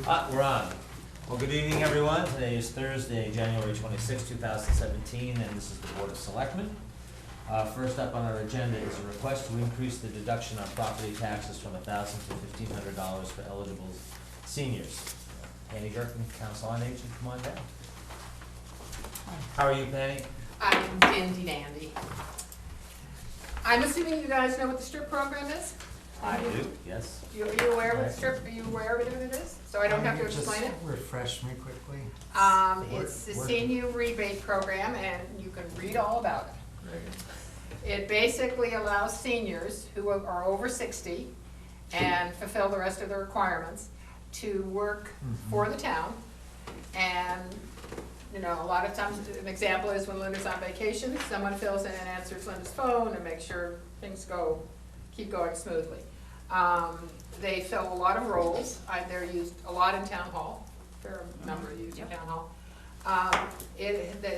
We're on. Well, good evening, everyone. Today is Thursday, January 26, 2017, and this is the Board of Selectmen. First up on our agenda is a request to increase the deduction on property taxes from $1,000 to $1,500 for eligible seniors. Penny Gerken, Council on Aging, come on down. How are you, Penny? I'm dandy dandy. I'm assuming you guys know what the strip program is? I do, yes. Are you aware of the strip? Are you aware of what it is? So I don't have to explain it? Just refresh me quickly. It's the senior rebate program, and you can read all about it. It basically allows seniors who are over 60 and fulfill the rest of the requirements to work for the town. And, you know, a lot of times, an example is when Linda's on vacation, someone fills in and answers Linda's phone and makes sure things keep going smoothly. They fill a lot of roles. They're used a lot in town hall. There are a number of used in town hall.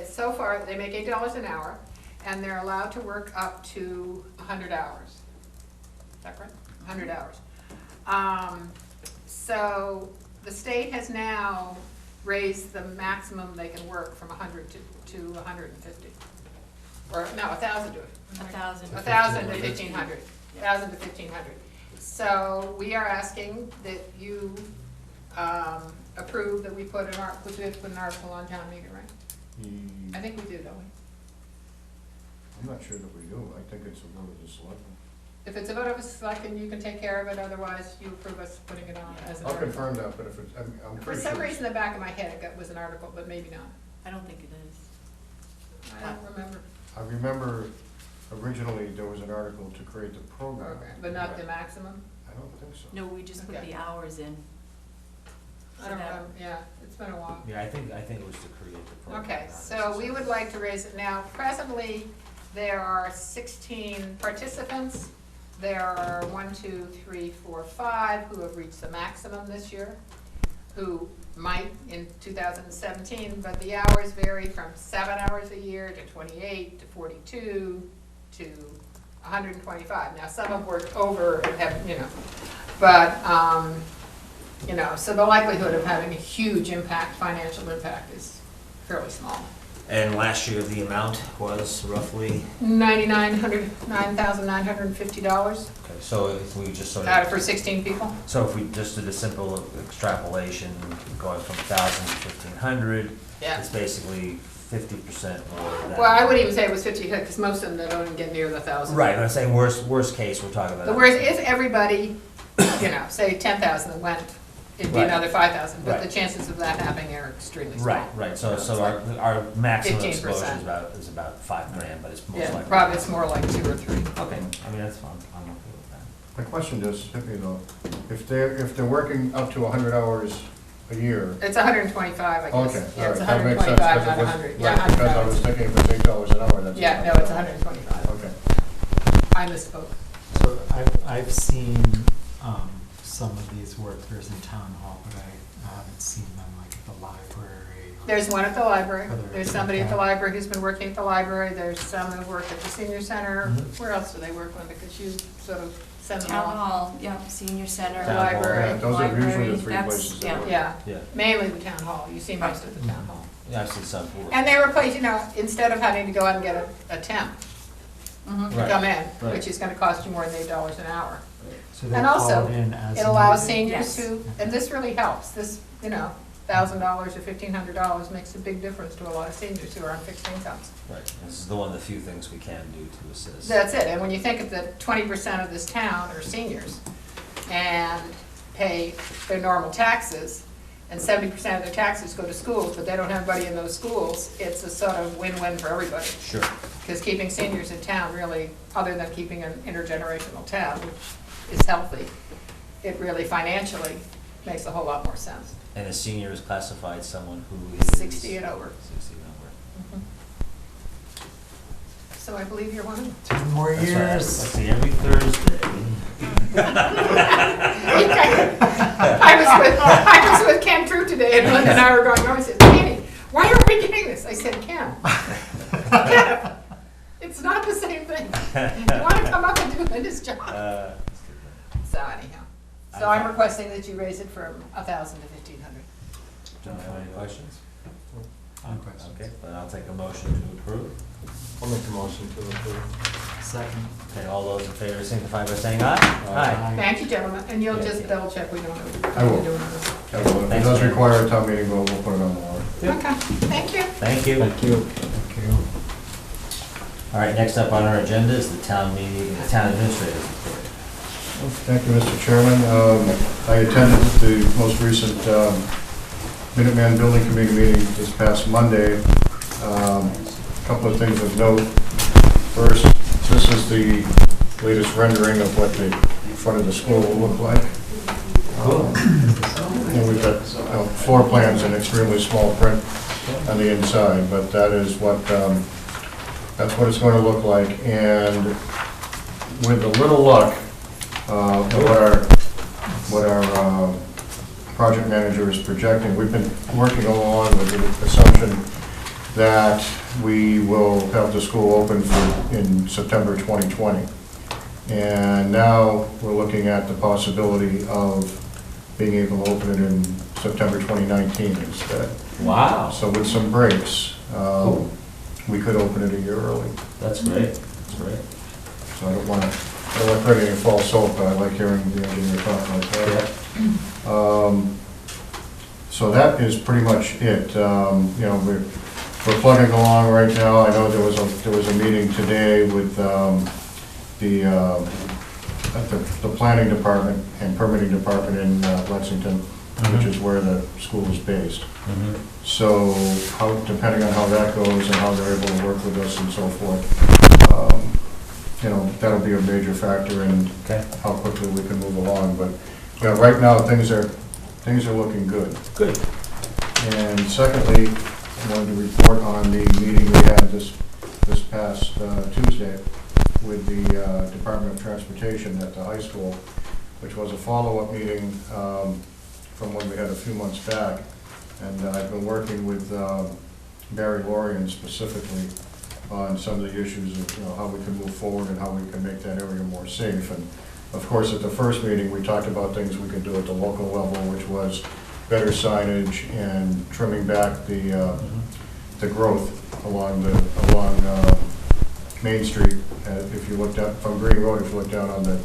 So far, they make $8 an hour, and they're allowed to work up to 100 hours. Is that correct? 100 hours. So the state has now raised the maximum they can work from 100 to 150. Or, no, 1,000 to it. 1,000. 1,000 to 1,500. 1,000 to 1,500. So we are asking that you approve that we put an article on town meeting, right? I think we do, don't we? I'm not sure that we do. I think it's a vote of the selectmen. If it's a vote of a selectmen, you can take care of it, otherwise you approve us putting it on as an I'll article. confirm that, but if it's, I'm For pretty some sure. reason, in the back of my head, it was an article, but maybe not. I don't think it is. I don't remember. I remember originally there was an article to create the program. But not the maximum? I don't think so. No, we just put Okay. the hours in. I don't remember, yeah, it's been a while. Yeah, I think it was to create the program. Okay, not so we would necessarily. like to raise it now. Presently, there are 16 participants. There are 1, 2, 3, 4, 5 who have reached the maximum this year, who might in 2017, but the hours vary from 7 hours a year to 28 to 42 to 125. Now, some have worked over and have, you know, but, you know, so the likelihood of having a huge impact, financial impact, is fairly small. And last year, the amount was roughly, $9,950 okay, so if we just sort out of, of for 16 people. so if we just did a simple extrapolation, going from 1,000 to 1,500, Yeah. it's basically 50% more than. Well, I wouldn't even say it was 50, because most of them don't even get near the 1,000. Right, I'm saying worst case, we're talking about. The worst, if everybody, you know, say 10,000 went, it'd be Right. another 5,000, but the Right. chances of that happening are extremely small. Right, so It's like- our maximum 15%. exposure is about $5,000, but it's most Yeah, likely. probably it's more like 2 or 3. Okay, I mean, that's fine, I'm okay with that. My question is, you know, if they're working up to 100 hours a year. It's 125, I guess. Okay, all Yeah, right, it's that makes sense. 125, because not it was- 100. right, Yeah, 100 because I was hours. thinking if it's $8 an hour, that's. Yeah, no, it's 125. Okay. I misspoke. So I've seen some of these workers in town hall, but I haven't seen them like at the library. or- There's one at the library. Other- There's somebody at the okay. library who's been working at the library. There's some who work at the senior center. Mhm. Where else do they work on? Because you sort of send them Town off. hall, yeah, senior center. Town hall. Library. Yeah, those are usually Library, the three that's- places that yeah. work. Yeah, Yeah, mainly the town hall. You see most of the town hall. yeah, I've seen some. And they replace, you know, instead of having to go out and get a temp Mhm. to Right, come in, right. which is gonna cost you more than $8 an hour. So they're And also, called in as It allows needed? seniors Yes. who, and this really helps, this, you know, $1,000 or $1,500 makes a big difference to a lot of seniors who are on fixed incomes. Right, this is the one of the few things we can do to assist. That's it, and when you think of the 20% of this town are seniors and pay their normal taxes, and 70% of their taxes go to schools, but they don't have anybody in those schools, it's a sort of win-win for everybody. Sure. Because keeping seniors in town really, other than keeping an intergenerational town, which is healthy, it really financially makes a whole lot more sense. And a senior is classified someone who is. 60 and over. 60 and over. So I believe you're one of them. 10 more That's right. years. Let's see, every Thursday. I was with Ken Drew today, and Linda and I were going, oh, I said, Penny, why aren't we getting this? I said, Ken, Ken, it's not the same thing. You want to come up and do Linda's job? Uh, So anyhow, So I'm requesting that you raise it from 1,000 to 1,500. Do you have any questions? On questions. Okay, then I'll take a motion to approve. I'll make a motion to approve. Second. Okay, all those in favor signify by saying aye. Aye. Thank you, gentlemen, and you'll Yeah, just yeah. double check we don't have I will. to do another. If it does require a town meeting, we'll put it on the warrant. Okay, thank you. Thank you. Thank you. Thank you. All right, next up on our agenda is the town meeting, the town administrator's report. Thank you, Mr. Chairman. I attended the most recent Minuteman Building Committee meeting this past Monday. Couple of things of note. First, this is the latest rendering of what the front of the school will look like. And we've got floor plans in extremely small print on the inside, but that is what, that's what it's going to look like. And with a little luck, what our project manager is projecting, we've been working along with the assumption that we will have the school open in September 2020. And now we're looking at the possibility of being able to open it in September 2019 instead. Wow, So with some breaks, we could open it a year early. that's great, that's great. So I don't want to create any false hope, but I like hearing the engineer talk like that. So that is pretty much it. You know, we're plugging along right now. I know there was a meeting today with the planning department and permitting department in Lexington, which is where the school is based. Mhm. So depending on how that goes and how they're able to work with us and so forth, you know, that'll be a major factor in Okay, how quickly we can move along. But, you know, right now, things are looking good. good. And secondly, I wanted to report on the meeting we had this past Tuesday with the Department of Transportation at the high school, which was a follow-up meeting from when we had a few months back. And I've been working with Barry Lorian specifically on some of the issues of, you know, how we can move forward and how we can make that area more safe. And of course, at the first meeting, we talked about things we could do at the local level, which was better signage and trimming back the growth along Main Street. If you looked up from Green Road, if you look down on the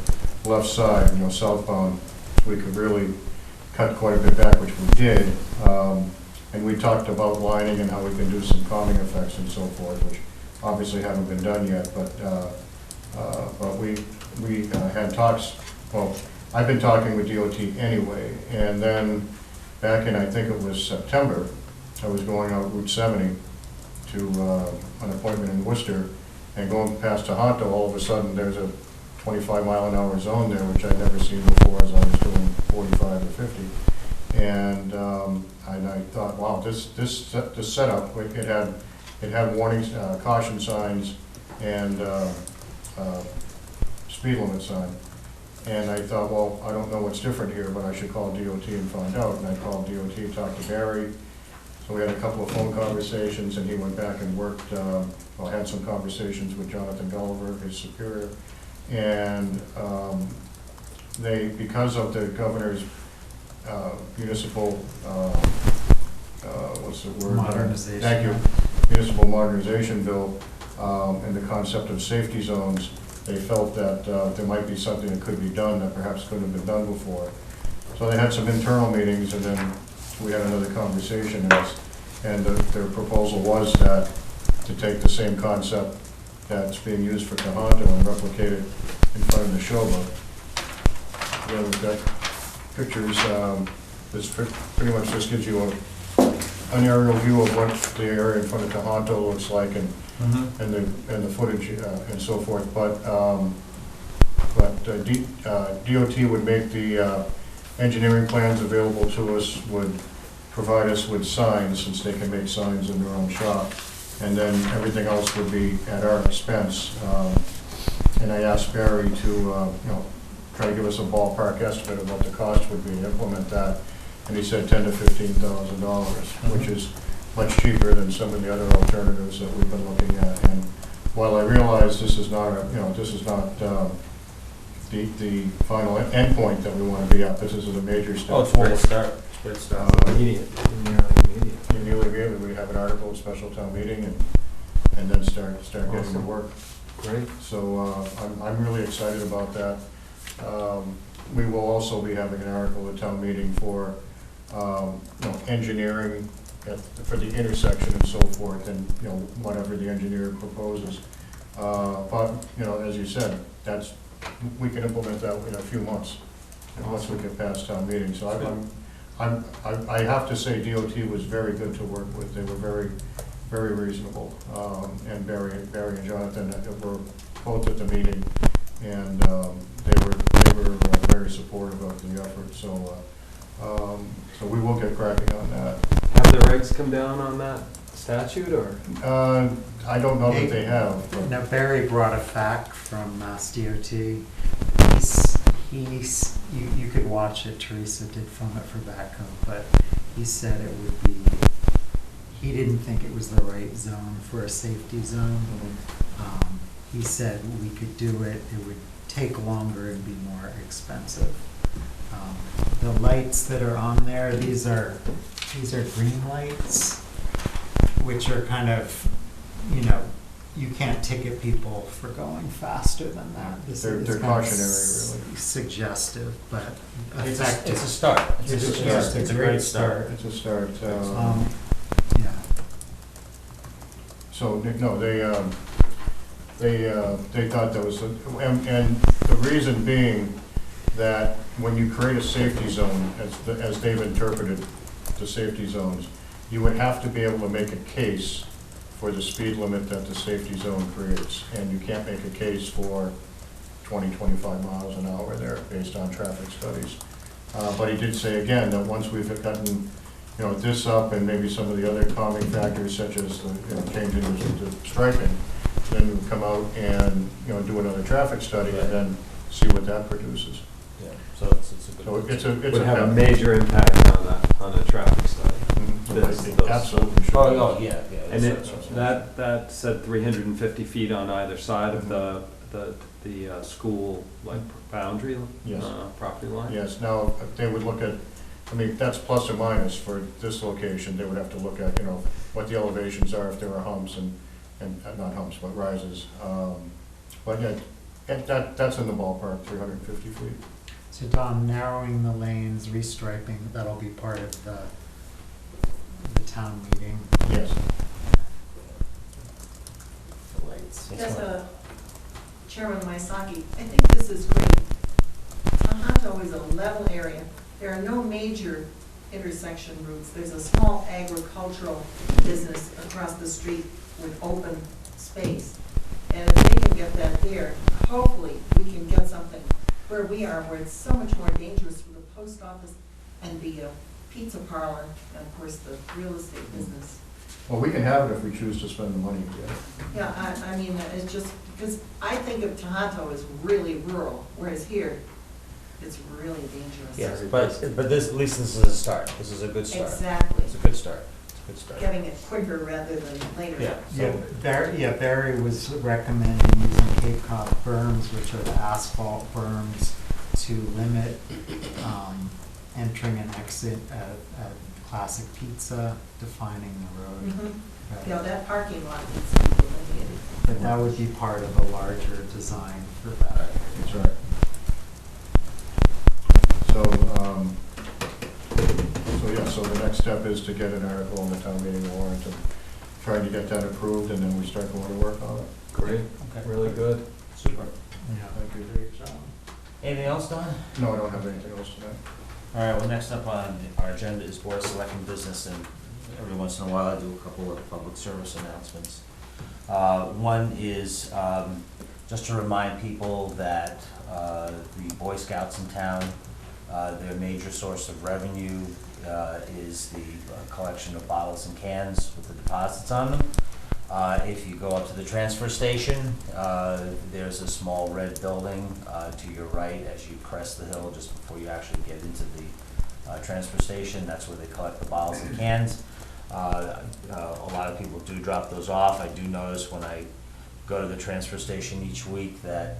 left side, you know, southbound, we could really cut quite a bit back, which we did. And we talked about lining and how we can do some calming effects and so forth, which obviously haven't been done yet, but we had talks, well, I've been talking with DOT anyway, and then back in, I think it was September, I was going out Route 70 to an appointment in Worcester, and going past Tohoto, all of a sudden, there's a 25-mile-an-hour zone there, which I'd never seen before as I was doing 45 or 50. And I thought, wow, this setup, it had warnings, caution signs, and speed limit sign. And I thought, well, I don't know what's different here, but I should call DOT and find out. And I called DOT, talked to Barry. So we had a couple of phone conversations, and he went back and worked, had some conversations with Jonathan Gulliver, his superior. And because of the governor's municipal, what's the word? Modernization. Thank you. Municipal modernization bill, and the concept of safety zones, they felt that there might be something that could be done that perhaps couldn't have been done before. So they had some internal meetings, and then we had another conversation, and their proposal was that to take the same concept that's being used for Tohoto and replicate it in front of the Neshoba. Yeah, we've got pictures. This pretty much just gives you an aerial view of what the area in front of Tohoto looks like, and the footage and so forth. But DOT would make the engineering plans available to us, would provide us with signs, since they can make signs in their own shop, and then everything else would be at our expense. And I asked Barry to try to give us a ballpark estimate of what the cost would be to implement that, and he said $10,000 to $15,000, which is much cheaper than some of the other alternatives that we've been looking at. And while I realize this is not the the final endpoint that we want to be at. This is a major step. Oh, it's where to start, it's where to start. Immediate, nearly immediate. Immediately, we have an article at special town meeting and then start getting to Awesome. work. Great. So I'm really excited about that. We will also be having an article at town meeting for, engineering for the intersection and so forth, and, whatever the engineer proposes. But, as you said, we can implement that in a few months, once we get past town meeting. So I have to say DOT was very good to work with. They were very, very reasonable. And Barry and Jonathan were both at the meeting, and they were very supportive of the effort. So we will get cracking on that. Have the regs come down on that statute, or? I don't know that they have. But Now, Barry brought a fact from Mass DOT. You could watch it, Teresa did film it for Backcomb, but he said it would be, he didn't think it was the right zone for a safety zone. He said we could do it, it would take longer and be more expensive. The lights that are on there, these are green lights, which are kind of, you can't ticket people for going faster than that. They're kind of cautionary, really. Suggestive, but It's effective. a start. It's a start. It's a great start. It's a start. Yeah. So, no, they thought that was, and the reason being that when you create a safety zone, as they've interpreted the safety zones, you would have to be able to make a case for the speed limit that the safety zone creates. And you can't make a case for 20, 25 miles an hour there based on traffic studies. But he did say again that once we've gotten, this up and maybe some of the other calming factors such as the changing the striping, then we'll come out and, do another traffic study and then see what that produces. Yeah, so it's a So good. it's a Would have a major impact on that, on a traffic study. Mhm. Absolutely sure. Oh, yeah. And that's- that said 350 feet on either side of the school, like, boundary, Yes. property line? Yes, now, they would look at, that's plus or minus for this location. They would have to look at, what the elevations are, if there are humps and not humps, but rises. But yeah, that's in the ballpark, 350 feet. So Don, narrowing the lanes, restriping, that'll be part of the town meeting. Yes. The lights. As a Chairman Maisaki, I think this is great. Tohoto is a level area. There are no major intersection routes. There's a small agricultural business across the street with open space. And if they can get that there, hopefully we can get something where we are, where it's so much more dangerous for the post office and the pizza parlor, and of course the real estate business. Well, we can have it if we choose to spend the money to get it. Yeah, I mean, it's just, because I think of Tohoto as really rural, whereas here, it's really dangerous. Yes, but this, at least this is a start. This is a good start. Exactly. It's a good start. It's a good start. Getting it quicker rather than later. Yeah. Barry was recommending using Cape Cod berms, which are the asphalt berms, to limit entering and exit at Classic Pizza, defining the road. Mhm. Yeah, that parking lot needs to be eliminated. But that would be part of a larger design for that. That's right. So the next step is to get an article on the town meeting warrant and trying to get that approved, and then we start going to work on it. Great, Okay. really good. Super. Yeah. Thank you. Anything else, Don? No, I don't have anything else tonight. All right, well, next up on our agenda is Board of Selectmen business, and every once in a while I do a couple of public service announcements. One is just to remind people that the Boy Scouts in town, their major source of revenue is the collection of bottles and cans with the deposits on them. If you go up to the transfer station, there's a small red building to your right as you crest the hill just before you actually get into the transfer station. That's where they collect the bottles and cans. A lot of people do drop those off. I do notice when I go to the transfer station each week that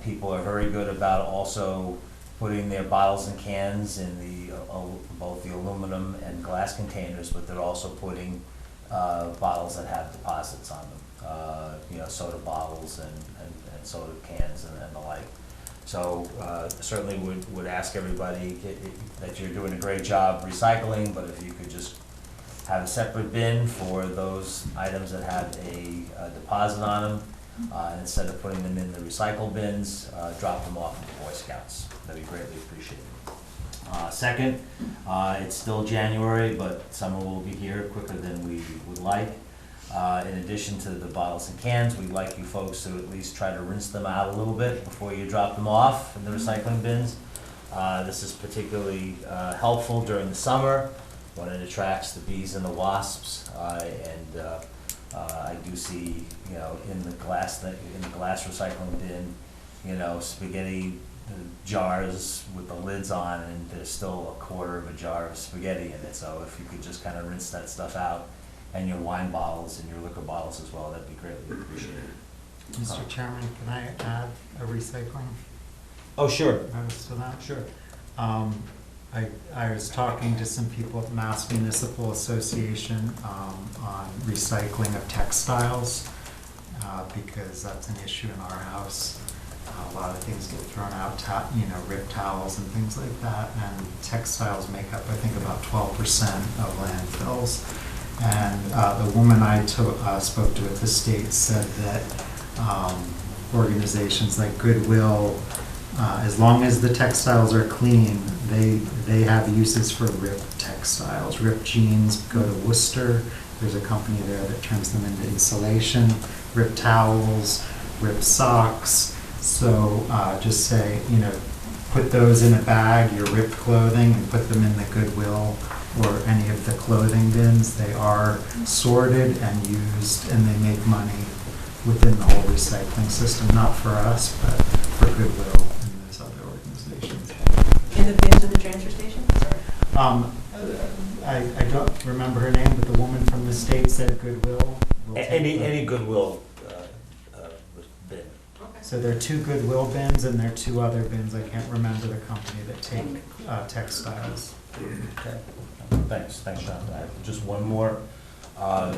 People are very good about also putting their bottles and cans in both the aluminum and glass containers, but they're also putting bottles that have deposits on them, soda bottles and soda cans and the like. So certainly would ask everybody that you're doing a great job recycling, but if you could just have a separate bin for those items that have a deposit on them, and instead of putting them in the recycle bins, drop them off at the Boy Scouts. That'd be greatly appreciated. Second, it's still January, but summer will be here quicker than we would like. In addition to the bottles and cans, we'd like you folks to at least try to rinse them out a little bit before you drop them off in the recycling bins. This is particularly helpful during the summer when it attracts the bees and the wasps. I do see, in the glass recycling bin, spaghetti jars with the lids on, and there's still a quarter of a jar of spaghetti in it. So if you could just kind of rinse that stuff out, and your wine bottles and your liquor bottles as well, that'd be greatly appreciated. Mr. Chairman, can I add a recycling Oh, sure. notice to that? Sure. I was talking to some people at the Mass Municipal Association on recycling of textiles, because that's an issue in our house. A lot of things get thrown out, ripped towels and things like that, and textiles make up, I think, about 12% of landfills. And the woman I spoke to at the state said that organizations like Goodwill, as long as the textiles are clean, they have uses for ripped textiles. Ripped jeans go to Worcester. There's a company there that turns them into insulation. Ripped towels, ripped socks. So just say, put those in a bag, your ripped clothing, and put them in the Goodwill or any of the clothing bins. They are sorted and used, and they make money within the whole recycling system, not for us, but for Goodwill and those other organizations. In the bins at the transfer station? I don't remember her name, but the woman from the state said Goodwill. will take them. Any Goodwill bin. So there are 2 Goodwill bins, and there are 2 other bins. I can't remember the company that take textiles. Okay. Thanks, Sean. I have just one more,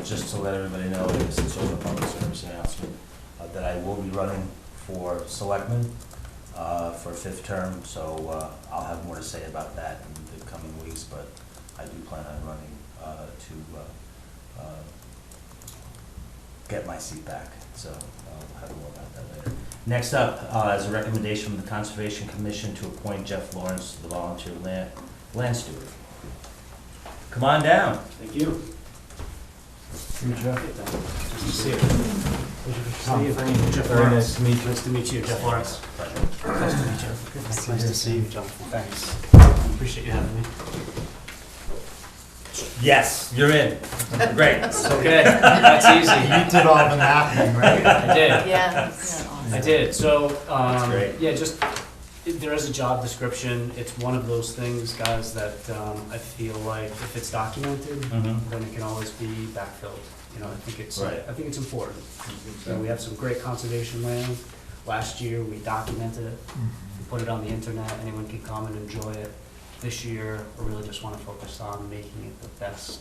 just to let everybody know, it's sort of a public service announcement, that I will be running for Selectmen for 5th term, so I'll have more to say about that in the coming weeks, but I do plan on running to get my seat back, so I'll have more about that later. Next up is a recommendation from the Conservation Commission to appoint Jeff Lawrence to the volunteer land steward. Come on down. Thank you. See you, Jeff. Nice to see you. Jeff Very Lawrence. nice to meet you. Nice to meet you, Jeff Lawrence. Pleasure. Nice to meet you. Good to Nice see to you. see you, Jonathan. Thanks. Appreciate you having me. Yes, you're in. Great. Okay, that's easy. You did all the mapping, right? I did. Yeah. I did. So, That's great. yeah, there is a job description. It's one of those things, guys, that I feel like if it's documented, Mhm. then it can always be backfilled. I think it's Right. important. We have some great conservation land. Last year, we documented it. We put it on the internet. Anyone can come and enjoy it. This year, I really just want to focus on making it the best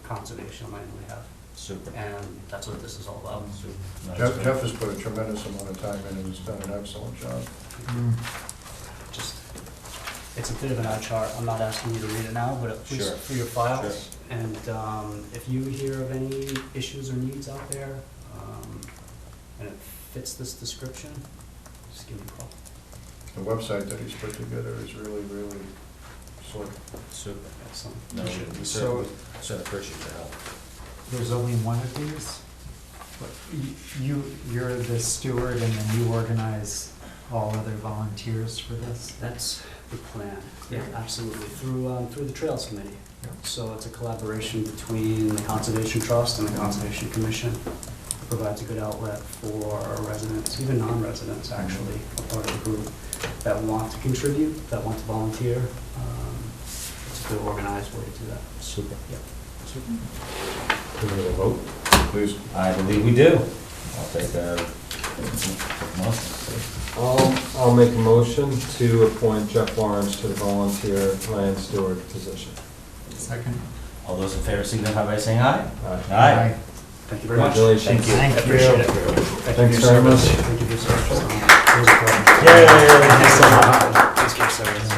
conservation land we have. Super. And that's what this is all about. No, that's Jeff great. Jeff has put a tremendous amount of time in and has done an excellent job. Mm. Just, it's a bit of an eye chart. I'm not asking you to read it now, but at least Sure. for your files. And if you hear of any issues or needs out there, and it fits this description, just give me a call. The website that he's put together is really, really sort of. Super. Excellent. No, we certainly appreciate your help. There's only one of these? But you're the steward, and then you organize all other volunteers for this? That's the plan. Yeah, absolutely. Through the Trails Committee. Yeah. So it's a collaboration between the Conservation Trust and the Conservation Commission. It provides a good outlet for our residents, even non-residents actually, a part of the group that want to contribute, that want to volunteer. It's a good organized way to do that. Super. Yeah. Do we have a vote? Please. I believe we do. I'll take a I'll make a motion to appoint Jeff Lawrence to the volunteer land steward position. Second. All those in favor signify by saying aye. Aye. Aye. Thank you very much. Congratulations. Thank you. Appreciate it. Thanks very much. Thank you for your service. It was a pleasure. Yay! Thanks for your service.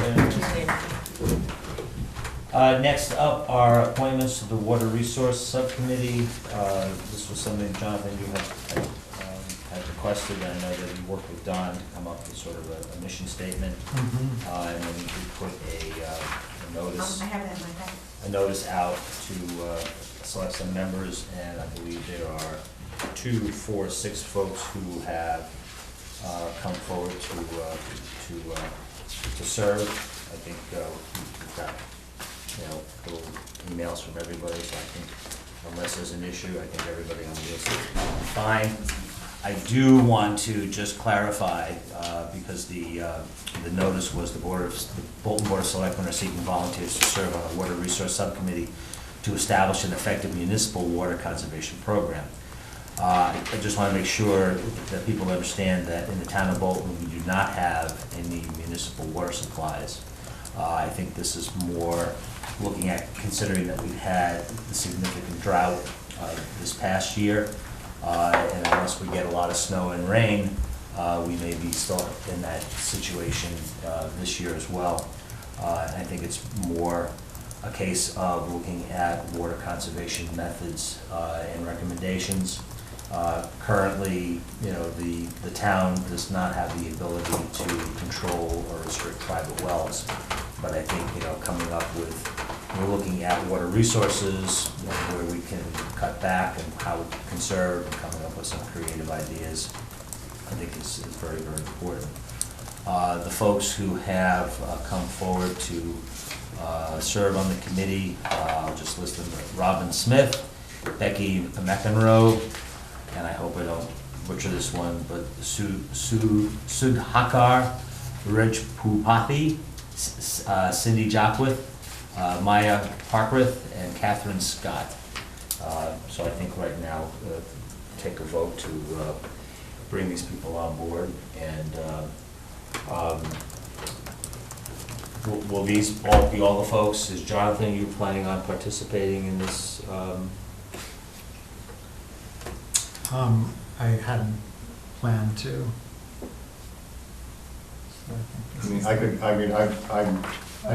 Next up are appointments to the Water Resource Subcommittee. This was something, Jonathan, you had requested, and I know that you worked with Don to come up with sort of a mission statement. And then we put a notice, I have that in my packet. a notice out to select some members, and I believe there are 2, 4, 6 folks who have come forward to serve. I think we've got, little emails from everybody, so I think unless there's an issue, I think everybody on the list is fine. I do want to just clarify, because the notice was the Bolton Board of Selectmen are seeking volunteers to serve on a Water Resource Subcommittee to establish an effective municipal water conservation program. I just want to make sure that people understand that in the town of Bolton, we do not have any municipal water supplies. I think this is more looking at considering that we've had the significant drought this past year, and unless we get a lot of snow and rain, we may be still in that situation this year as well. And I think it's more a case of looking at water conservation methods and recommendations. Currently, the town does not have the ability to control or restrict private wells, but I think, coming up with, we're looking at water resources, where we can cut back and how we can conserve, and coming up with some creative ideas, I think is very, very important. The folks who have come forward to serve on the committee, I'll just list them: Robin Smith, Becky McEnroe, and I hope I don't butcher this one, but Sudhakar Rajpupati, Cindy Jockwith, Maya Parkrith, and Catherine Scott. So I think right now, take a vote to bring these people on board, and will these all be all the folks? Is Jonathan, you planning on participating in this? I hadn't planned to. I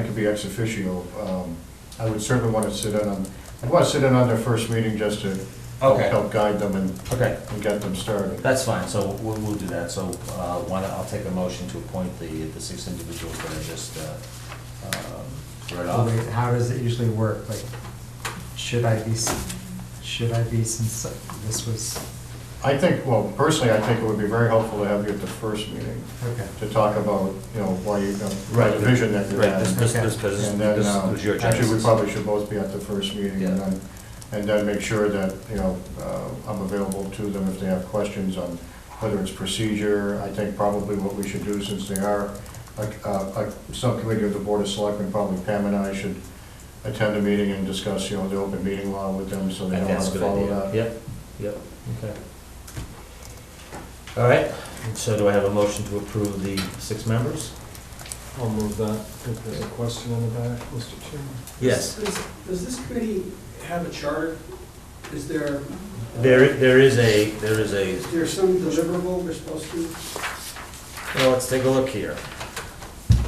could be ex officio. I would certainly want to sit in on, I'd want to sit in on their first meeting just to help guide them and get them started. That's fine, so we'll do that. So I'll take a motion to appoint the 6 individuals that I just read off. Wait, how does it usually work? Like, should I be, since this was, I think, well, personally, I think it would be very helpful to have you at the first meeting okay. to talk about, why you, Right. the vision that you Right, have. this Okay. And then, was your actually, we genesis. probably should both be at the first meeting, Yeah. and then make sure that, I'm available to them if they have questions on whether it's procedure. I think probably what we should do, since they are a subcommittee of the Board of Selectmen, probably Pam and I should attend a meeting and discuss, the open meeting law with them, so I they think know how that's a to good follow idea. that. Yep, okay. All right, so do I have a motion to approve the 6 members? I'll move that. I think there's a question in the back, Mr. Chairman. Yes. Does this committee have a charter? Is there? There is a, Is there some deliverable we're supposed to? well, let's take a look here.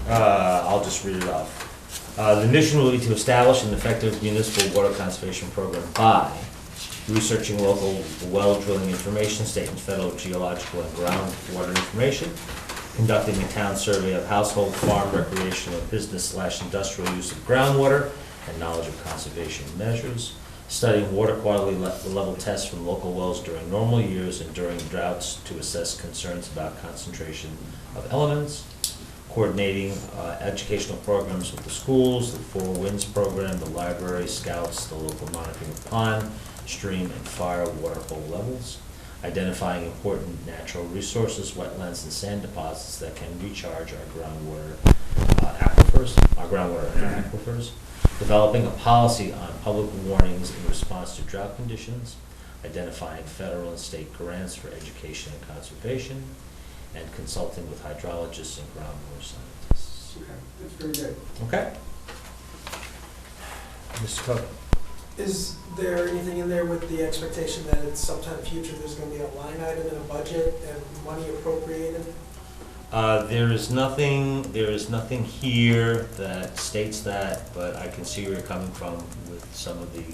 I'll just read it off. The mission will be to establish an effective municipal water conservation program by researching local well drilling information, state and federal geological and groundwater information, conducting a town survey of household, farm, recreational, and business/industrial use of groundwater, and knowledge of conservation measures, studying water quality level tests from local wells during normal years and during droughts to assess concerns about concentration of elements, coordinating educational programs with the schools, the Four Winds program, the library, scouts, the local monitoring of pond, stream, and fire water hole levels, identifying important natural resources, wetlands, and sand deposits that can recharge our groundwater aquifers, developing a policy on public warnings in response to drought conditions, identifying federal and state grants for education and conservation, and consulting with hydrologists and groundwater scientists. Okay, that's very good. Okay? Mr. Cook? Is there anything in there with the expectation that at sometime in the future, there's gonna be a line item in a budget and money appropriated? There is nothing here that states that, but I can see where you're coming from with some of the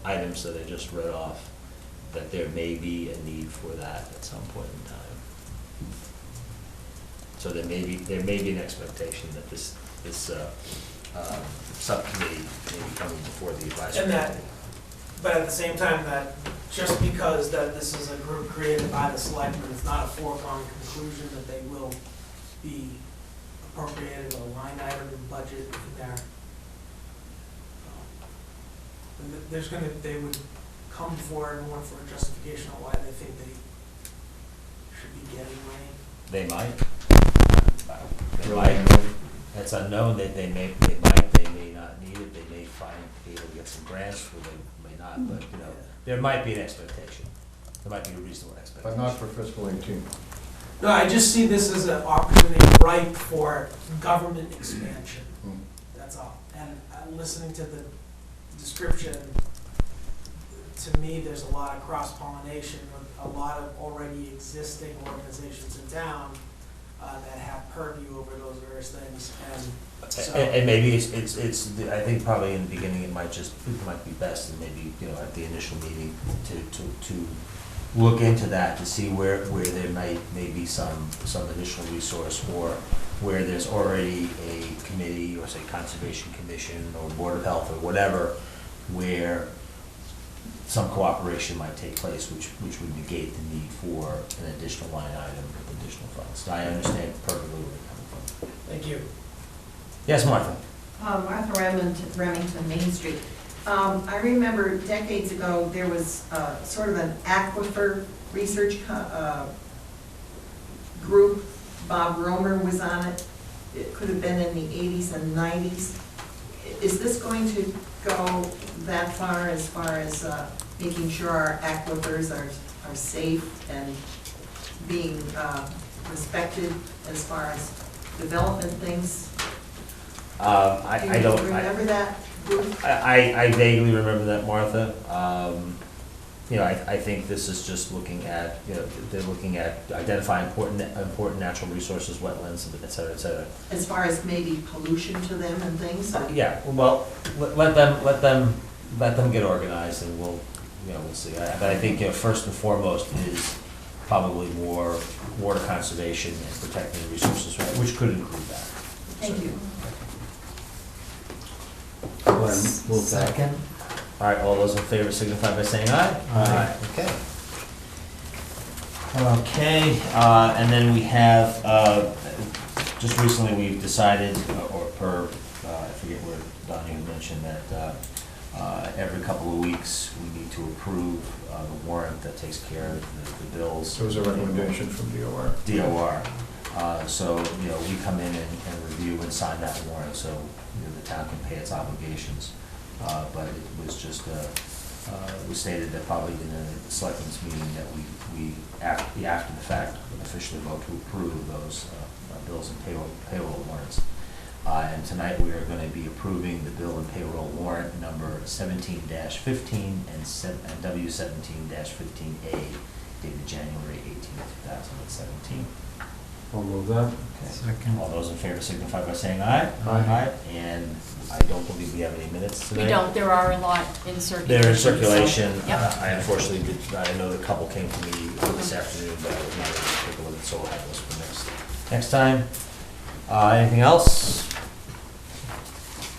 items that I just read off, that there may be a need for that at some point in time. So there may be an expectation that this subcommittee may be coming before the advisory And that- committee. But at the same time, that just because that this is a group created by the selectmen, it's not a foregone conclusion that they will be appropriated a line item in budget in there. They would come before everyone for a justification on why they think they should be getting money. They might. They might. It's unknown that they may not need it, they may be able to get some grants, or they may not, but, you know, there might be an expectation. There might be a reasonable expectation. But not for fiscal 18. No, I just see this as an opportunity ripe for government expansion, that's all. And listening to the description, to me, there's a lot of cross-pollination with a lot of already existing organizations in town that have purview over those various things, and so. And maybe it's, I think probably in the beginning, it might be best, and maybe, you know, at the initial meeting, to look into that, to see where there may be some initial resource, or where there's already a committee, or say Conservation Commission, or Board of Health, or whatever, where some cooperation might take place, which would negate the need for an additional line item with additional funds. I understand perfectly where you're coming from. Thank you. Yes, Martha? Martha Remington, Main Street. I remember decades ago, there was sort of an aquifer research group. Bob Romer was on it. It could have been in the 80s and 90s. Is this going to go that far as making sure our aquifers are safe and being respected as far as development things? I don't. Do you remember that group? I vaguely remember that, Martha. You know, I think this is just looking at, you know, they're looking at identifying important natural resources, wetlands, et cetera, et cetera. As far as maybe pollution to them and things? or- Yeah, well, let them get organized, and we'll see. But I think, you know, first and foremost is probably more water conservation and protecting resources, right, which could include that. Thank you. Go ahead and move that. Second. All right, all those in favor signify by saying aye. Aye. Okay. Okay, and then we have, just recently we've decided, or per, I forget where Donnie had mentioned that, every couple of weeks, we need to approve the warrant that takes care of the bills. So it was a recommendation from DOR. DOR. So, you know, we come in and review and sign that warrant, so, you know, the town can pay its obligations. But it was just, it was stated that probably in the selectmen's meeting that we after the fact, officially vote to approve those bills and payroll warrants. And tonight we are going to be approving the bill and payroll warrant number 17-15 and W17-15A dated January 18, 2017. I'll move that. Okay. Second. All those in favor signify by saying aye. Aye. And I don't believe we have any minutes today. We don't, there are a lot in circulation. They're in circulation. so, yep. I unfortunately did, I know the couple came to me this afternoon, but I was not able to take a look, so we'll have those for next time. Anything else?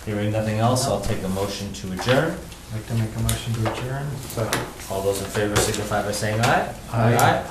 Hearing nothing else, I'll take a motion to adjourn. I'd like to make a motion to adjourn. All those in favor signify by saying aye. Aye. Aye.